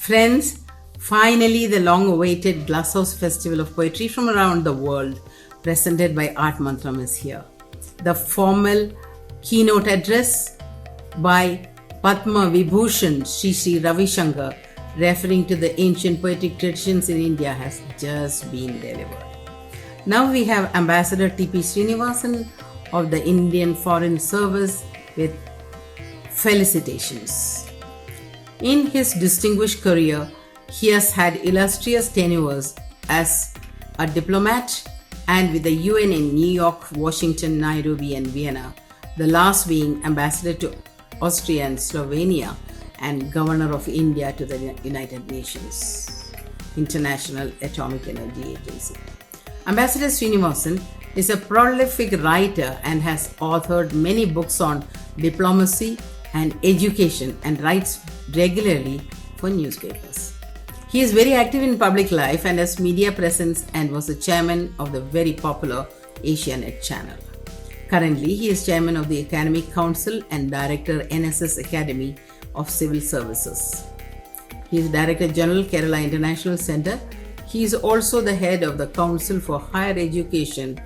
Friends, finally the long-awaited Glasshouse Festival of Poetry from around the world, presented by Art Mantram, is here. The formal keynote address by Padma Vibhushan Sri Ravi Shankar, referring to the ancient poetic traditions in India, has just been delivered. Now we have Ambassador T.P. Srinivasan of the Indian Foreign Service with felicitations. In his distinguished career, he has had illustrious tenures as a diplomat and with the UN in New York, Washington, Nairobi, and Vienna, the last being Ambassador to Austria and Slovenia and Governor of India to the United Nations International Atomic Energy Agency. Ambassador Srinivasan is a prolific writer and has authored many books on diplomacy and education and writes regularly for newspapers. He is very active in public life and has media presence and was the chairman of the very popular Asianet channel. Currently, he is chairman of the Academic Council and director NSS Academy of Civil Services. He is Director General, Kerala International Center. He is also the head of the Council for Higher Education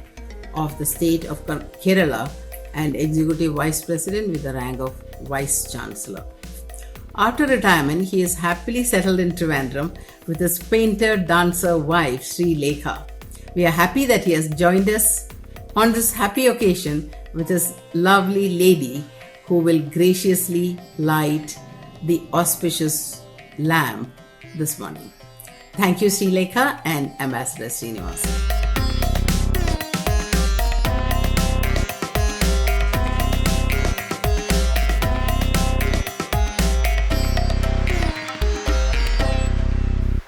of the state of Kerala and Executive Vice President with the rank of Vice Chancellor. After retirement, he is happily settled in Trivandrum with his painter-dancer wife, Sri Lekha. We are happy that he has joined us on this happy occasion with his lovely lady who will graciously light the auspicious lamp this morning. Thank you, Sri Lekha and Ambassador Srinivasan.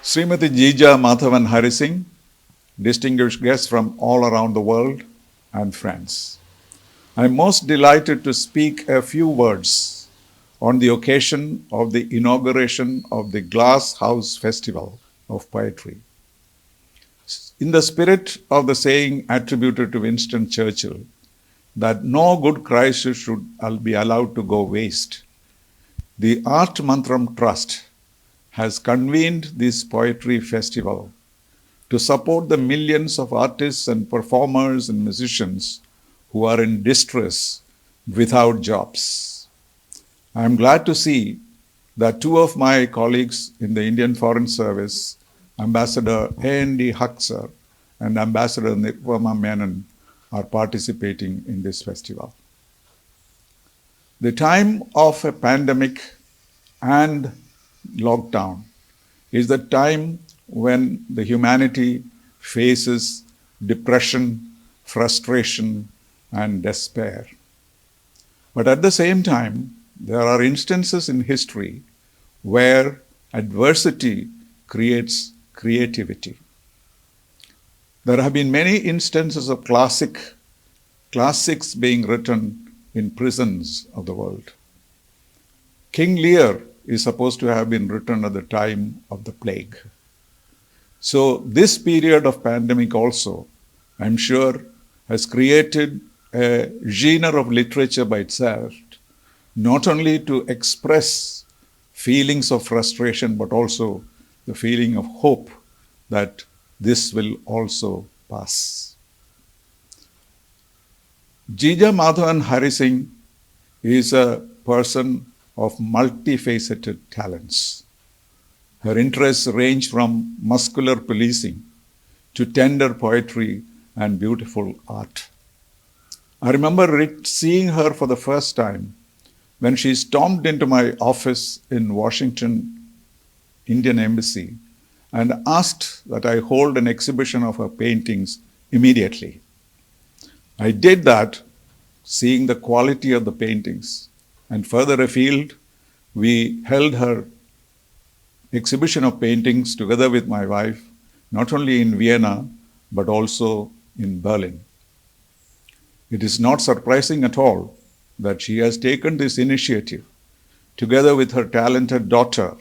Srimati Jija Madhavan Harisingh, distinguished guests from all around the world, and friends. I am most delighted to speak a few words on the occasion of the inauguration of the Glass House Festival of Poetry. In the spirit of the saying attributed to Winston Churchill, that no good crisis should be allowed to go waste, the Art Mantram Trust has convened this poetry festival to support the millions of artists and performers and musicians who are in distress without jobs. I am glad to see that two of my colleagues in the Indian Foreign Service, Ambassador A.N.D. Haksar and Ambassador Nirvama Menon, are participating in this festival. The time of a pandemic and lockdown is the time when the humanity faces depression, frustration, and despair. But at the same time, there are instances in history where adversity creates creativity. There have been many instances of classics being written in prisons of the world. King Lear is supposed to have been written at the time of the plague. So this period of pandemic also, I'm sure, has created a genre of literature by itself, not only to express feelings of frustration, but also the feeling of hope that this will also pass. Jija Madhavan Harisingh is a person of multifaceted talents. Her interests range from muscular policing to tender poetry and beautiful art. I remember seeing her for the first time when she stormed into my office in Washington, Indian Embassy, and asked that I hold an exhibition of her paintings immediately. I did that, seeing the quality of the paintings. And further afield, we held her exhibition of paintings together with my wife, not only in Vienna, but also in Berlin. It is not surprising at all that she has taken this initiative, together with her talented daughter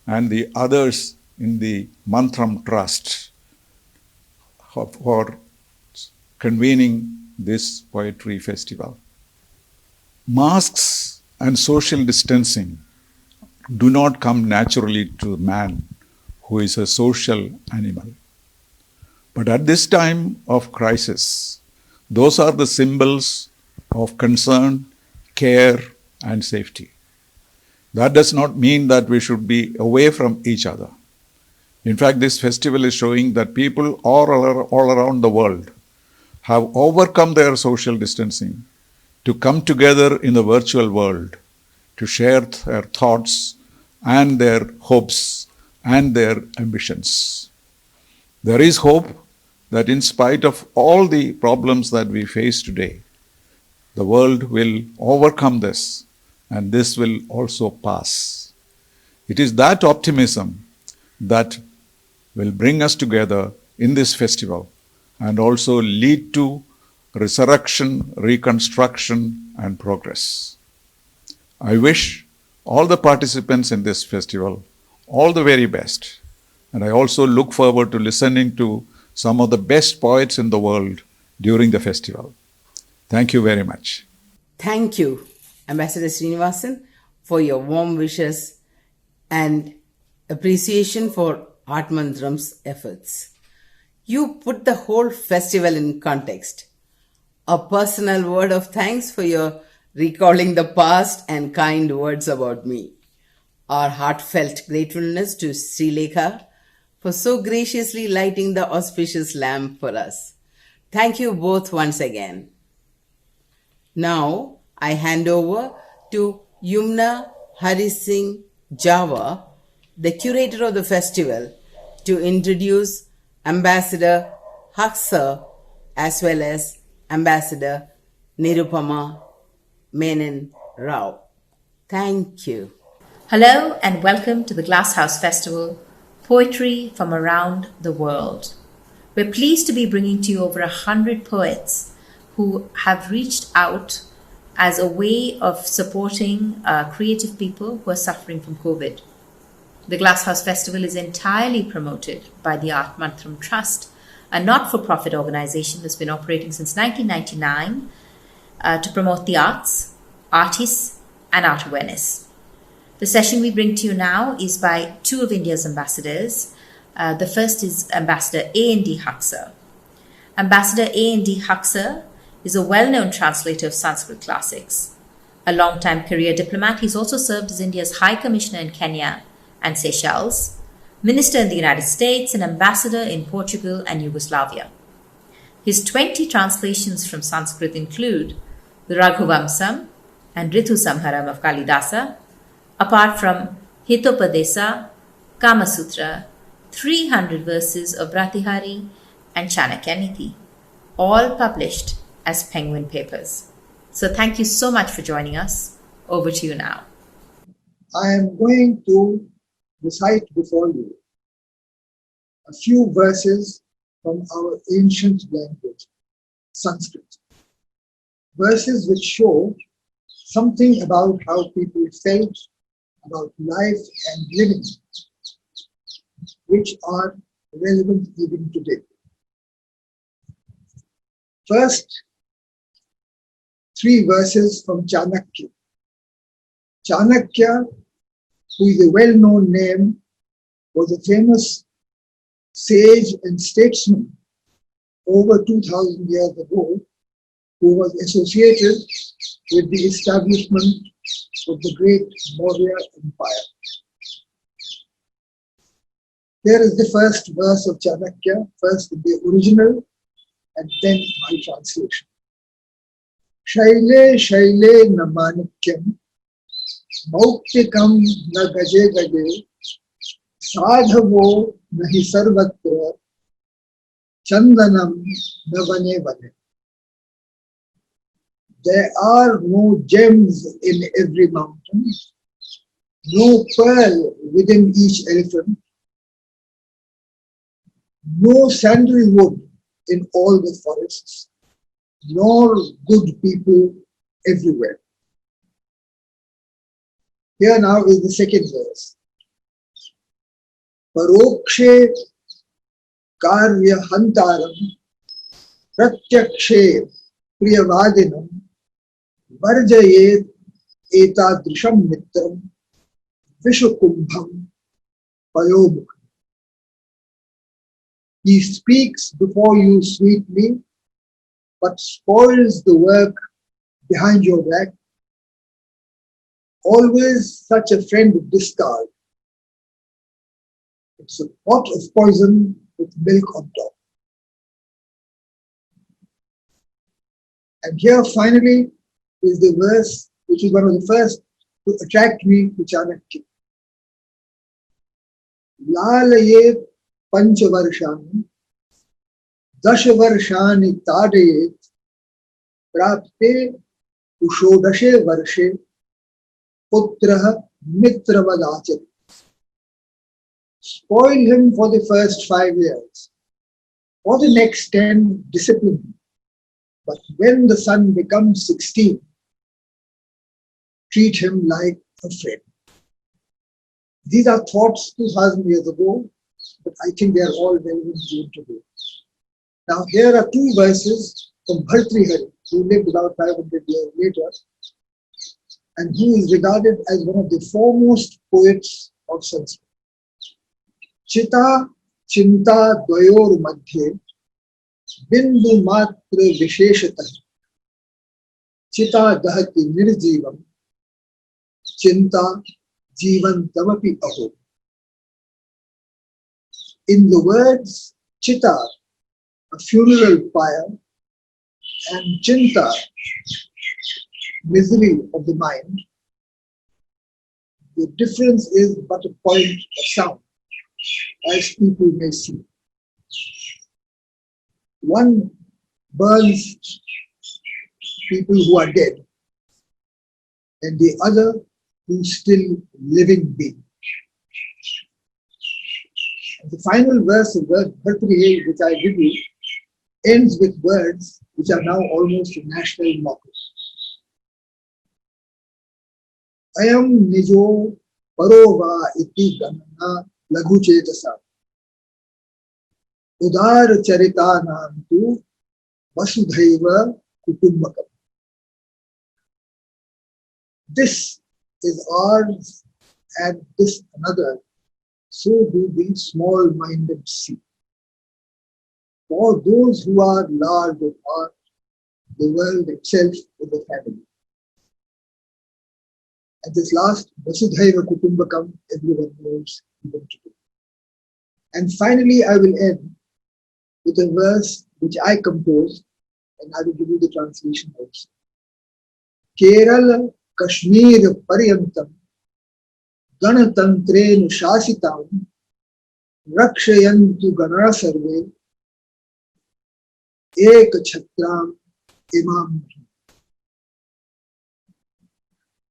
and the others in the Mantram Trust, for convening this poetry festival. Masks and social distancing do not come naturally to man, who is a social animal. But at this time of crisis, those are the symbols of concern, care, and safety. That does not mean that we should be away from each other. In fact, this festival is showing that people all around the world have overcome their social distancing to come together in the virtual world to share their thoughts and their hopes and their ambitions. There is hope that in spite of all the problems that we face today, the world will overcome this and this will also pass. It is that optimism that will bring us together in this festival and also lead to resurrection, reconstruction, and progress. I wish all the participants in this festival all the very best. And I also look forward to listening to some of the best poets in the world during the festival. Thank you very much. Thank you, Ambassador Srinivasan, for your warm wishes and appreciation for Art Mantram's efforts. You put the whole festival in context. A personal word of thanks for your recalling the past and kind words about me. Our heartfelt gratefulness to Sri Lekha for so graciously lighting the auspicious lamp for us. Thank you both once again. Now, I hand over to Yumna Hari Singh Java, the curator of the festival, to introduce Ambassador Haksa as well as Ambassador Nirupama Menon Rao. Thank you. Hello and welcome to the Glasshouse Festival, Poetry from Around the World. We're pleased to be bringing to you over 100 poets who have reached out as a way of supporting creative people who are suffering from COVID. The Glasshouse Festival is entirely promoted by the Art Mantram Trust, a not-for-profit organization that's been operating since 1999 to promote the arts, artists, and art awareness. The session we bring to you now is by two of India's ambassadors. The first is Ambassador A.N.D. Haksa. Ambassador A.N.D. Haksa is a well-known translator of Sanskrit classics. A long-time career diplomat, he's also served as India's High Commissioner in Kenya and Seychelles, Minister in the United States, and Ambassador in Portugal and Yugoslavia. His 20 translations from Sanskrit include the Raghuvamsam and Ritu Samharam of Kalidasa, apart from Hitopadesa, Kama Sutra, 300 verses of Bratihari, and Chanakya Niti, all published as Penguin Papers. So thank you so much for joining us. Over to you now. I am going to recite before you a few verses from our ancient language, Sanskrit. Verses which show something about how people felt about life and living, which are relevant even today. First, 3 verses from Chanakya. Chanakya, who is a well-known name, was a famous sage and statesman over 2000 years ago, who was associated with the establishment of the great Maurya Empire. Here is the first verse of Chanakya, first in the original and then my translation. Shaile shaile na manikyam, mauktikam na gaje gaje, sadhavo nahi sarvatra, chandanam na vane vane. There are no gems in every mountain, no pearl within each elephant, no sandalwood in all the forests, nor good people everywhere. Here now is the second verse. Parokshe karya hantaram pratyakshe priyavadinam varjayet etadrisham mitram Vishukumbham Payomukh. He speaks before you sweetly, but spoils the work behind your back. Always such a friend discard. It's a pot of poison with milk on top. And here finally is the verse which is one of the first to attract me to Chanakya. Lalayet panchavarshani dashavarshani tadayet prapte ushodashe varshe putraha mitravadachat. Spoil him for the first 5 years. For the next 10, discipline him. But when the son becomes 16, treat him like a friend. These are thoughts 2,000 years ago, but I think they are all relevant even today. Now here are 2 verses from Bhartrihari, who lived about 500 years later, and who is regarded as one of the foremost poets of Sanskrit. Chita chinta dvayor madhye bindu matra visheshatah chita dahati nirjivam chinta jivantamapi aho. In the words chita, a funeral pyre, and chinta, misery of the mind, the difference is but a point of sound, as people may see. One burns people who are dead, and the other who's still living being. And the final verse of Bhartrihari, which I give you, ends with words which are now almost a national motto. Ayam nijo parova iti ganana laghu chetasa udar charita nantu vasudhaiva kutumbakam. This is ours and this another, so do the small-minded see. For those who are large of heart, the world itself is a family. And this last, Vasudhaiva Kutumbakam, everyone knows even today. And finally, I will end with a verse which I composed, and I will give you the translation also. Kerala Kashmir Paryantam Ganatantren Shasitam Rakshayantu Gana Sarve Ek Chhatram Imam.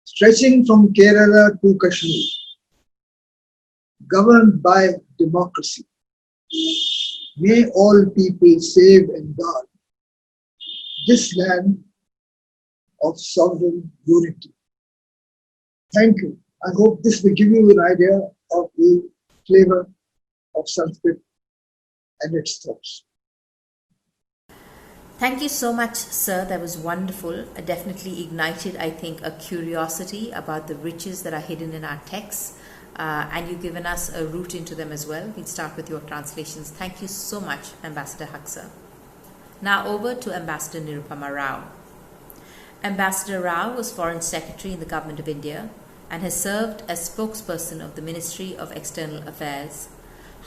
Stretching from Kerala to Kashmir, governed by democracy, may all people save and guard this land of sovereign unity. Thank you. I hope this will give you an idea of the flavor of Sanskrit and its thoughts. Thank you so much, sir. That was wonderful. It definitely ignited, I think, a curiosity about the riches that are hidden in our texts. And you've given us a route into them as well. We'll start with your translations. Thank you so much, Ambassador Haksa. Now over to Ambassador Nirupama Rao. Ambassador Rao was Foreign Secretary in the Government of India and has served as spokesperson of the Ministry of External Affairs,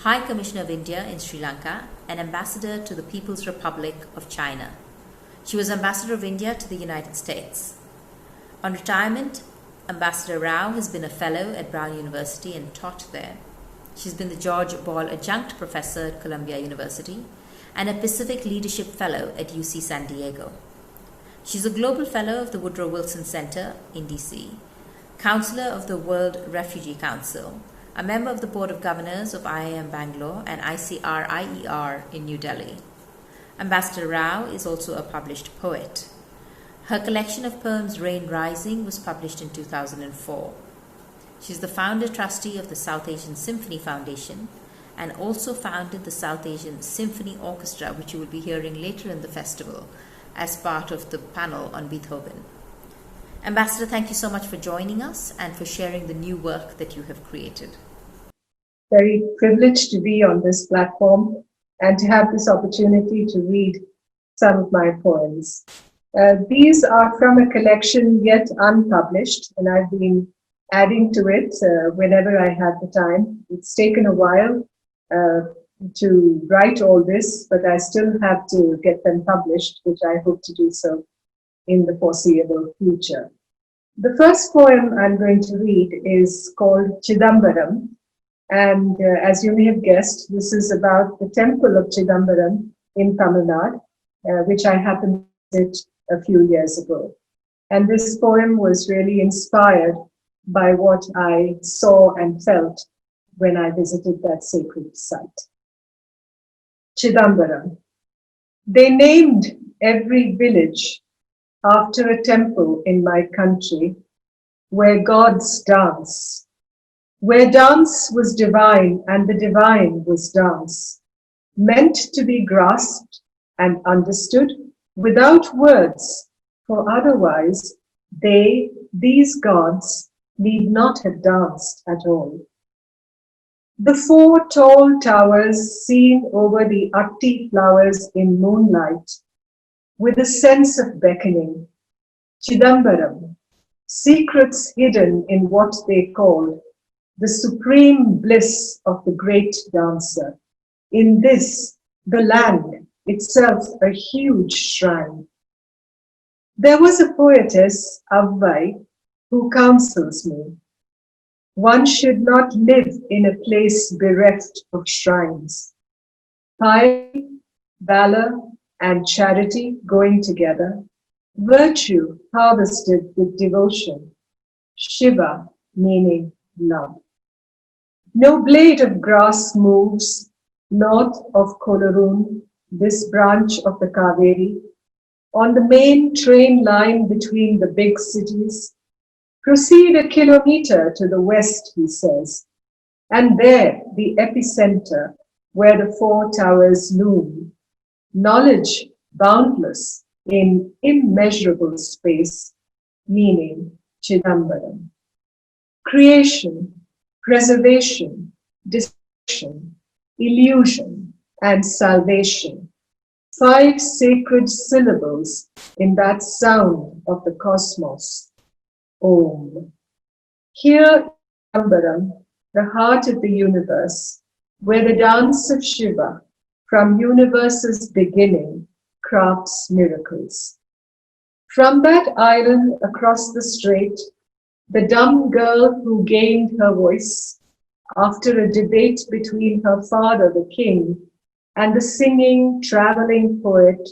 High Commissioner of India in Sri Lanka, and Ambassador to the People's Republic of China. She was Ambassador of India to the United States. On retirement, Ambassador Rao has been a Fellow at Brown University and taught there. She's been the George Ball Adjunct Professor at Columbia University and a Pacific Leadership Fellow at UC San Diego. She's a Global Fellow of the Woodrow Wilson Center in DC, Counselor of the World Refugee Council, a member of the Board of Governors of IIM Bangalore and ICR-IER in New Delhi. Ambassador Rao is also a published poet. Her collection of poems Rain Rising was published in 2004. She is the founder trustee of the South Asian Symphony Foundation and also founded the South Asian Symphony Orchestra, which you will be hearing later in the festival as part of the panel on Beethoven. Ambassador, thank you so much for joining us and for sharing the new work that you have created. Very privileged to be on this platform and to have this opportunity to read some of my poems. These are from a collection yet unpublished, and I've been adding to it whenever I have the time. It's taken a while to write all this, but I still have to get them published, which I hope to do so in the foreseeable future. The first poem I'm going to read is called Chidambaram, and as you may have guessed, this is about the temple of Chidambaram in Tamil Nadu, which I happened to visit a few years ago. And this poem was really inspired by what I saw and felt when I visited that sacred site. Chidambaram. They named every village after a temple in my country where gods dance, where dance was divine and the divine was dance, meant to be grasped and understood without words, for otherwise these gods, need not have danced at all. The 4 tall towers seen over the atti flowers in moonlight, with a sense of beckoning. Chidambaram, secrets hidden in what they called the supreme bliss of the great dancer. In this, the land itself a huge shrine. There was a poetess, Avvai, who counsels me. One should not live in a place bereft of shrines. Piety, valor, and charity going together, virtue harvested with devotion, Shiva meaning love. No blade of grass moves north of Kolarun, this branch of the Kaveri, on the main train line between the big cities. Proceed a kilometer to the west, he says, and there the epicenter where the 4 towers loom. Knowledge boundless in immeasurable space, meaning Chidambaram. Creation, preservation, destruction, illusion, and salvation. 5 sacred syllables in that sound of the cosmos. Om. Here, Chidambaram, the heart of the universe, where the dance of Shiva, from universe's beginning, crafts miracles. From that island across the strait, the dumb girl who gained her voice after a debate between her father, the king, and the singing, traveling poet,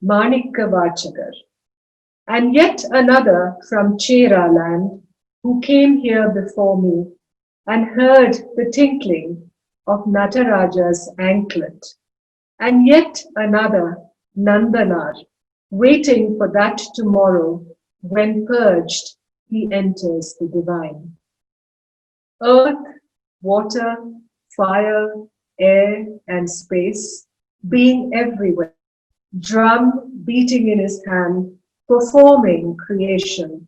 Manikka Vachakar, and yet another from Chera land who came here before me and heard the tinkling of Nataraja's anklet, and yet another, Nandanar, waiting for that tomorrow when purged he enters the divine. Earth, water, fire, air, and space being everywhere, drum beating in his hand, performing creation,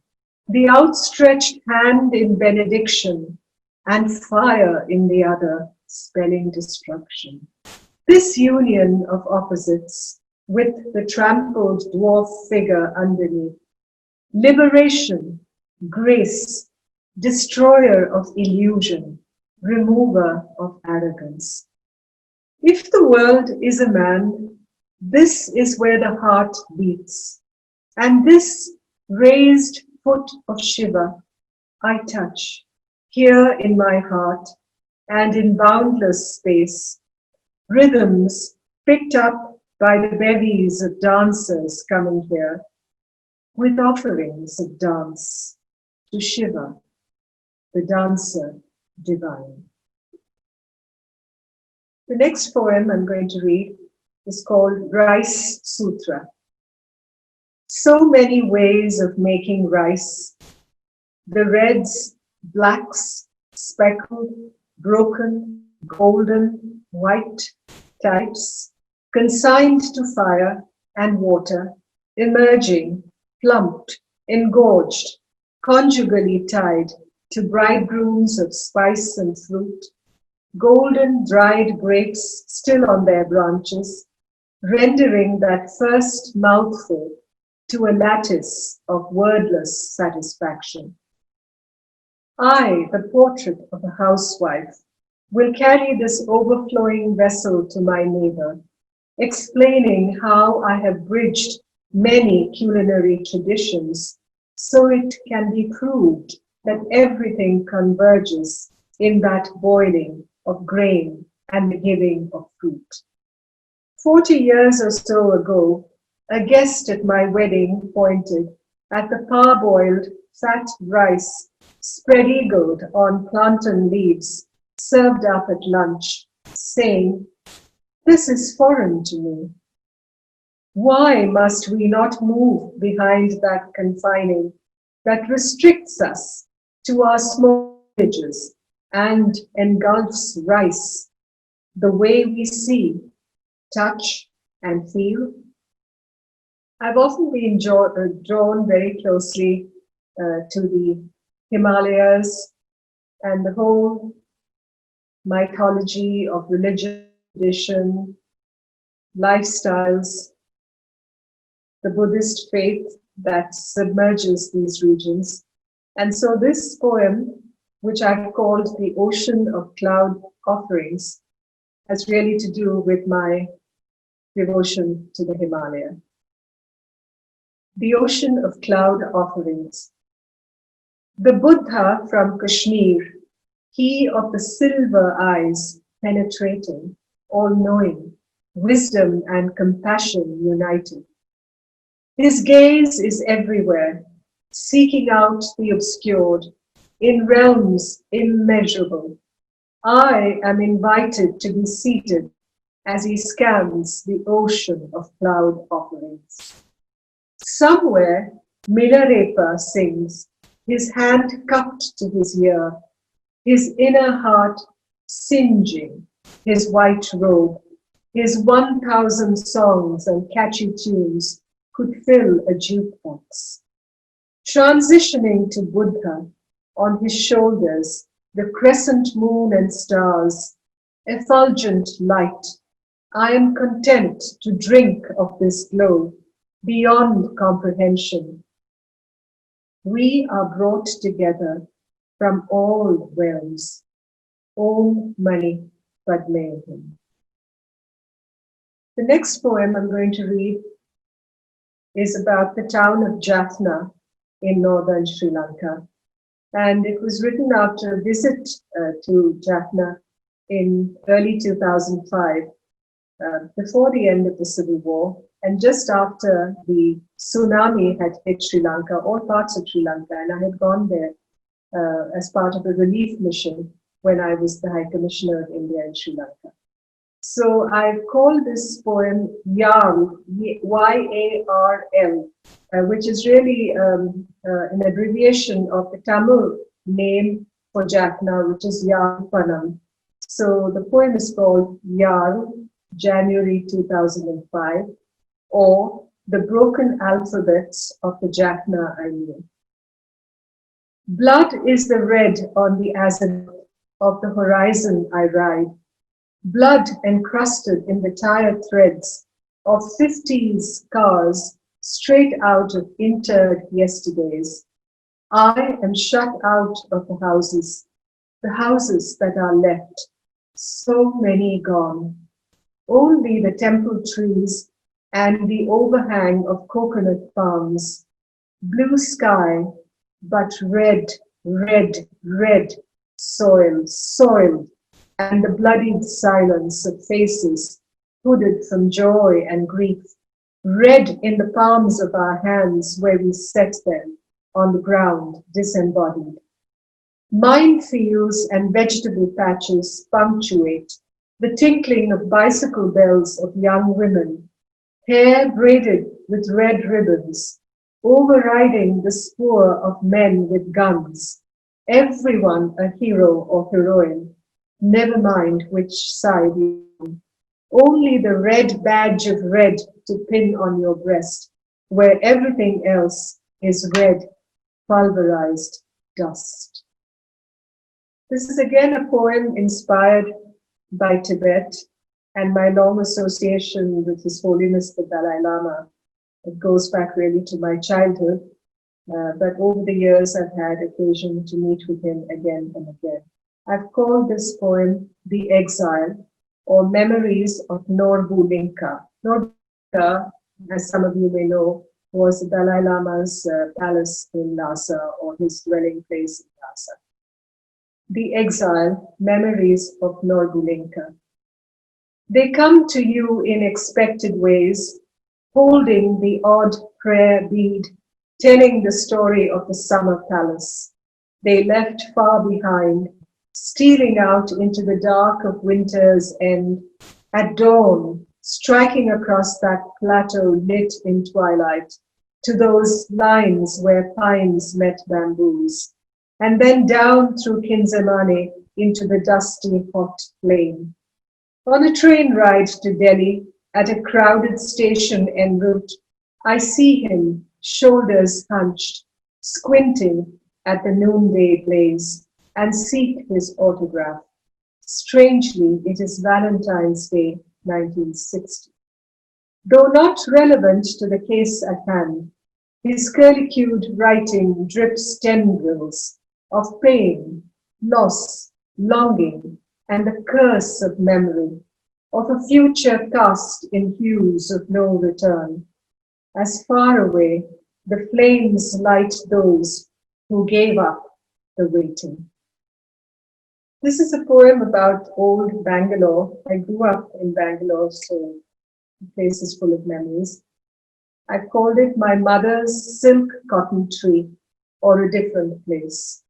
the outstretched hand in benediction, and fire in the other, spelling destruction. This union of opposites with the trampled dwarf figure underneath, liberation, grace, destroyer of illusion, remover of arrogance. If the world is a man, this is where the heart beats, and this raised foot of Shiva I touch here in my heart and in boundless space, rhythms picked up by the bevies of dancers coming here with offerings of dance to Shiva, the dancer divine. The next poem I'm going to read is called Rice Sutra. So many ways of making rice, the reds, blacks, speckled, broken, golden, white types, consigned to fire and water, emerging, plumped, engorged, conjugally tied to bridegrooms of spice and fruit, golden dried grapes still on their branches, rendering that first mouthful to a lattice of wordless satisfaction. I, the portrait of a housewife, will carry this overflowing vessel to my neighbor, explaining how I have bridged many culinary traditions so it can be proved that everything converges in that boiling of grain and the giving of fruit. 40 years or so ago, a guest at my wedding pointed at the parboiled fat rice spread-eagled on plantain leaves served up at lunch, saying, "This is foreign to me. Why must we not move behind that confining that restricts us to our small villages and engulfs rice the way we see, touch, and feel?" I've often been drawn very closely to the Himalayas and the whole mythology of religion, tradition, lifestyles, the Buddhist faith that submerges these regions. And so this poem, which I've called The Ocean of Cloud Offerings, has really to do with my devotion to the Himalaya. The Ocean of Cloud Offerings. The Buddha from Kashmir, he of the silver eyes, penetrating, all-knowing, wisdom and compassion united. His gaze is everywhere, seeking out the obscured, in realms immeasurable. I am invited to be seated as he scans the ocean of cloud offerings. Somewhere, Milarepa sings, his hand cupped to his ear, his inner heart singeing his white robe, his 1,000 songs and catchy tunes could fill a jukebox. Transitioning to Buddha, on his shoulders, the crescent moon and stars, effulgent light, I am content to drink of this glow beyond comprehension. We are brought together from all realms. Om Mani Padme Hum. The next poem I'm going to read is about the town of Jaffna in northern Sri Lanka. And it was written after a visit to Jaffna in early 2005, before the end of the Civil War, and just after the tsunami had hit Sri Lanka, all parts of Sri Lanka, and I had gone there as part of a relief mission when I was the High Commissioner of India in Sri Lanka. So I've called this poem Yarl, Y-A-R-L, which is really an abbreviation of the Tamil name for Jaffna, which is Yarpanam. So the poem is called Yarl, January 2005, or The Broken Alphabets of the Jaffna I Knew. Blood is the red on the azimuth of the horizon I ride, blood encrusted in the tire threads of 50s cars straight out of interred yesterdays. I am shut out of the houses that are left, so many gone. Only the temple trees and the overhang of coconut palms, blue sky, but red, red, red soil, soiled, and the bloodied silence of faces hooded from joy and grief, red in the palms of our hands where we set them on the ground, disembodied. Minefields and vegetable patches punctuate the tinkling of bicycle bells of young women, hair braided with red ribbons, overriding the spoor of men with guns, everyone a hero or heroine, never mind which side you're on. Only the red badge of red to pin on your breast, where everything else is red, pulverized dust. This is again a poem inspired by Tibet and my long association with His Holiness the Dalai Lama. It goes back really to my childhood, but over the years I've had occasion to meet with him again and again. I've called this poem The Exile, or Memories of Norbulinka. Norbulinka, as some of you may know, was the Dalai Lama's palace in Lhasa, or his dwelling place in Lhasa. The Exile, Memories of Norbulinka. They come to you in expected ways, holding the odd prayer bead, telling the story of the summer palace. They left far behind, stealing out into the dark of winter's end, at dawn, striking across that plateau lit in twilight, to those lines where pines met bamboos, and then down through Kinzemani into the dusty hot plain. On a train ride to Delhi, at a crowded station en route, I see him, shoulders hunched, squinting at the noonday blaze, and seek his autograph. Strangely, it is Valentine's Day, 1960. Though not relevant to the case at hand, his curlicued writing drips tendrils of pain, loss, longing, and the curse of memory, of a future cast in hues of no return. As far away, the flames light those who gave up the waiting. This is a poem about old Bangalore. I grew up in Bangalore, so the place is full of memories. I've called it My Mother's Silk Cotton Tree, or A Different Place.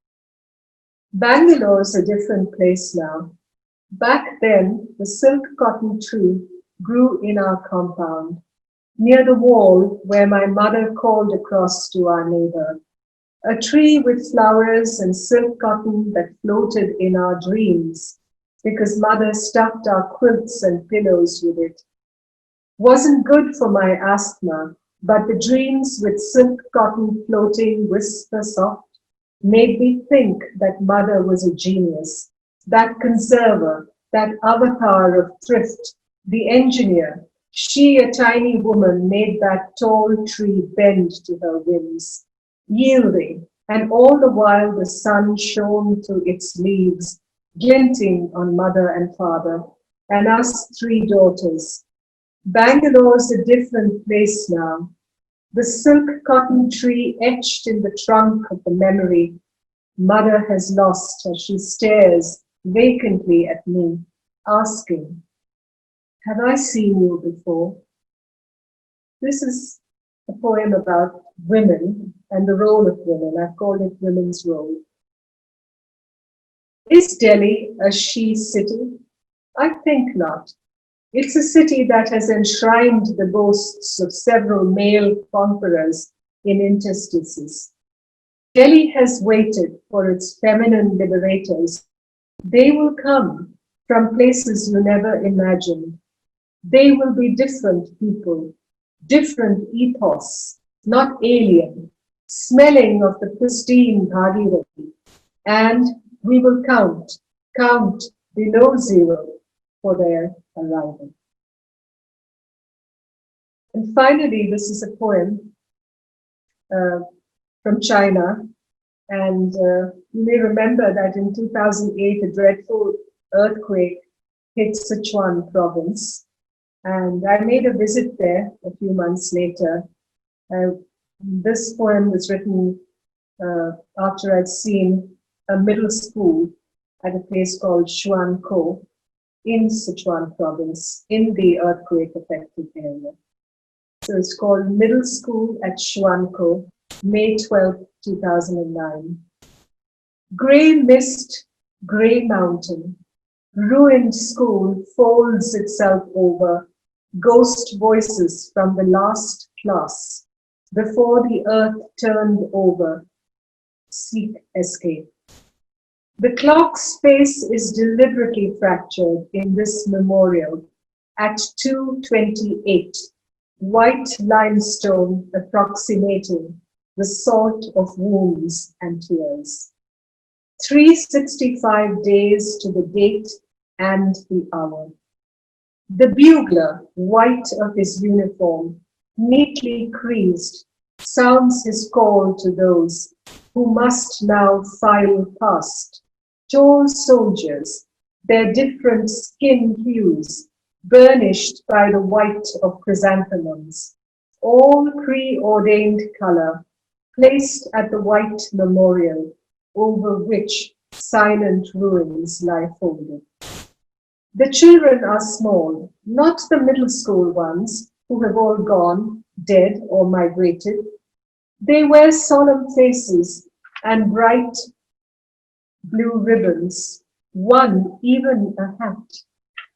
Bangalore is a different place now. Back then, the silk cotton tree grew in our compound, near the wall where my mother called across to our neighbor. A tree with flowers and silk cotton that floated in our dreams, because mother stuffed our quilts and pillows with it. Wasn't good for my asthma, but the dreams with silk cotton floating whisper soft made me think that mother was a genius, that conserver, that avatar of thrift, the engineer. She, a tiny woman, made that tall tree bend to her whims, yielding, and all the while the sun shone through its leaves, glinting on mother and father, and us three daughters. Bangalore's a different place now. The silk cotton tree etched in the trunk of the memory mother has lost as she stares vacantly at me, asking, have I seen you before? This is a poem about women and the role of women. I've called it Women's Role. Is Delhi a she city? I think not. It's a city that has enshrined the boasts of several male conquerors in interstices. Delhi has waited for its feminine liberators. They will come from places you never imagined. They will be different people, different ethos, not alien, smelling of the pristine Bhagirathi. And we will count below zero for their arrival. And finally, this is a poem from China. And you may remember that in 2008, a dreadful earthquake hit Sichuan province. And I made a visit there a few months later. This poem was written after I'd seen a middle school at a place called Xuankou in Sichuan province, in the earthquake-affected area. So it's called Middle School at Xuankou, May 12, 2009. Grey mist, grey mountain, ruined school folds itself over, ghost voices from the last class, before the earth turned over, seek escape. The clock's face is deliberately fractured in this memorial at 2:28, white limestone approximating the salt of wounds and tears. 365 days to the date and the hour. The bugler, white of his uniform, neatly creased, sounds his call to those who must now file past. Tall soldiers, their different skin hues, burnished by the white of chrysanthemums, all preordained color, placed at the white memorial over which silent ruins lie folded. The children are small, not the middle school ones who have all gone, dead or migrated. They wear solemn faces and bright blue ribbons, one even a hat,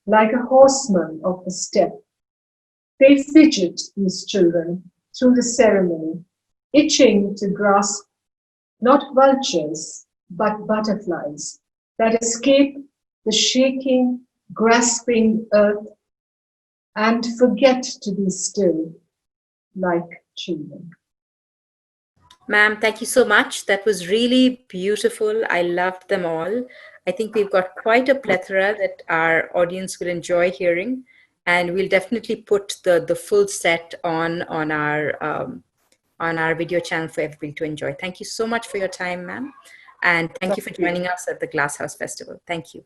like a horseman of the steppe. They fidget, these children, through the ceremony, itching to grasp not vultures, but butterflies that escape the shaking, grasping earth and forget to be still like children. Ma'am, thank you so much. That was really beautiful. I loved them all. I think we've got quite a plethora that our audience will enjoy hearing, and we'll definitely put the full set on our video channel for everybody to enjoy. Thank you so much for your time, ma'am, and thank you for joining us at the Glasshouse Festival. Thank you.